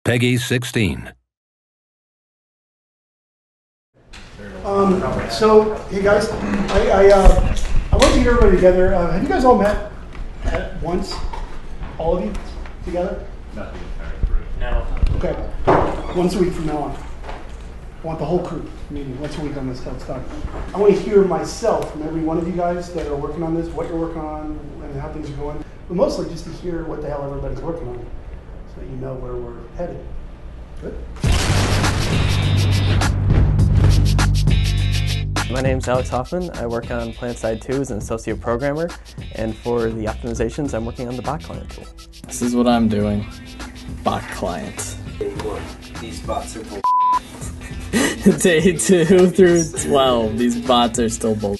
Peggy 16. So, hey guys, I want to get everybody together. Have you guys all met at once? All of you together? Not the entire group. No. Okay. Once a week from now on. I want the whole crew meeting once a week on this till it's done. I want to hear myself from every one of you guys that are working on this, what you're working on, and how things are going. But mostly just to hear what the hell everybody's working on, so that you know where we're headed. Good? My name's Alex Hoffman. I work on PlanetSide2 as an associate programmer, and for the optimizations, I'm working on the bot client tool. This is what I'm doing. Bot client. These bots are bull. Day 2 through 12, these bots are still bull.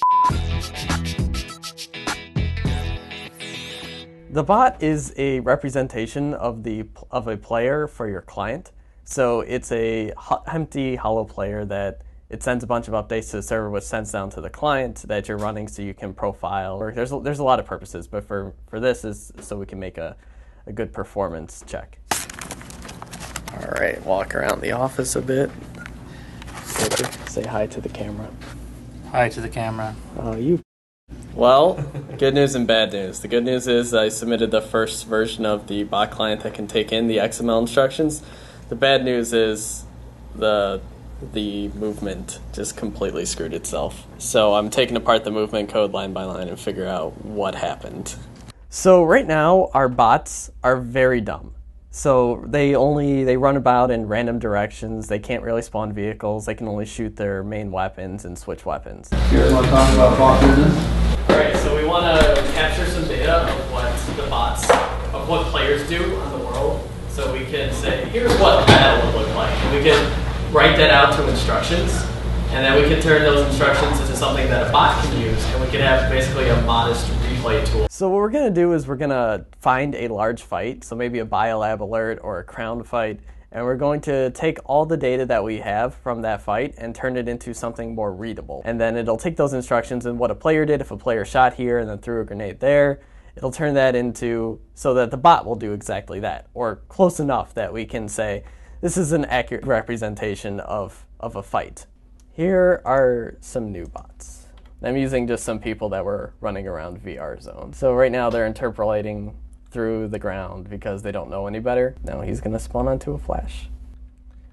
The bot is a representation of a player for your client. So it's a empty hollow player that it sends a bunch of updates to the server, which sends down to the client that you're running so you can profile. Or there's a lot of purposes, but for this is so we can make a good performance check. All right, walk around the office a bit. Say hi to the camera. Hi to the camera. Oh, you. Well, good news and bad news. The good news is I submitted the first version of the bot client that can take in the XML instructions. The bad news is the movement just completely screwed itself. So I'm taking apart the movement code line by line and figure out what happened. So right now our bots are very dumb. So they run about in random directions. They can't really spawn vehicles. They can only shoot their main weapons and switch weapons. You guys want to talk about bot business? Alright, so we want to capture some data of what players do on the world. So we can say, here's what battle would look like. And we can write that out to instructions. And then we can turn those instructions into something that a bot can use. And we can have basically a modest replay tool. So what we're going to do is we're going to find a large fight. So maybe a biolab alert or a crown fight. And we're going to take all the data that we have from that fight and turn it into something more readable. And then it'll take those instructions and what a player did. If a player shot here and then threw a grenade there, it'll turn that into so that the bot will do exactly that, or close enough that we can say this is an accurate representation of a fight. Here are some new bots. I'm using just some people that were running around VR zone. So right now they're interpolating through the ground because they don't know any better. Now he's going to spawn onto a flash.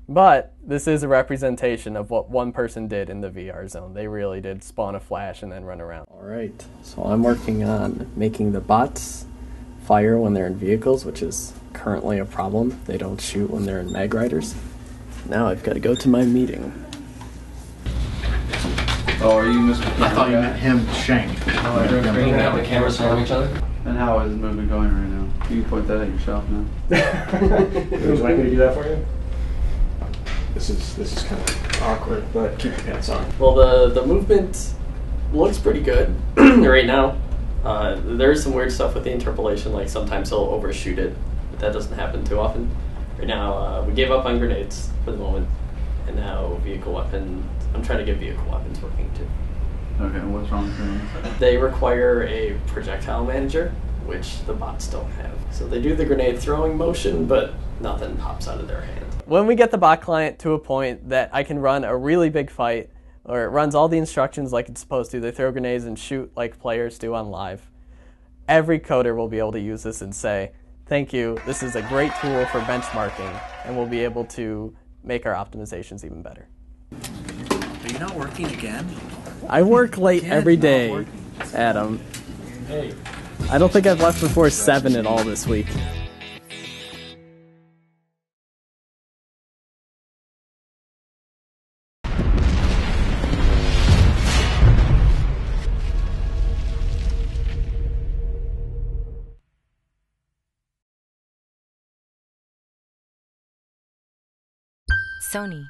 But this is a representation of what one person did in the VR zone. They really did spawn a flash and then run around. All right, so I'm working on making the bots fire when they're in vehicles, which is currently a problem. They don't shoot when they're in mag riders. Now I've got to go to my meeting. Oh, are you Mr. I thought you meant him, Shank. Oh, Bringing out the cameras from each other? And how is movement going right now? You can point that at yourself now. Would you like me to do that for you? This is kind of awkward, but keep your pants on. Well, the movement looks pretty good right now. There's some weird stuff with the interpolation, like sometimes he'll overshoot it, but that doesn't happen too often. Right now, we gave up on grenades for the moment, and now vehicle weapon. I'm trying to get vehicle weapons working too. Okay, what's wrong with them? They require a projectile manager, which the bots don't have. So they do the grenade throwing motion, but nothing pops out of their hand. When we get the bot client to a point that I can run a really big fight, or it runs all the instructions like it's supposed to, they throw grenades and shoot like players do on live, every coder will be able to use this and say, thank you, this is a great tool for benchmarking, and we'll be able to make our optimizations even better. Are you not working again? I work late every day, Adam. Hey. I don't think I've left before 7 at all this week. Sony.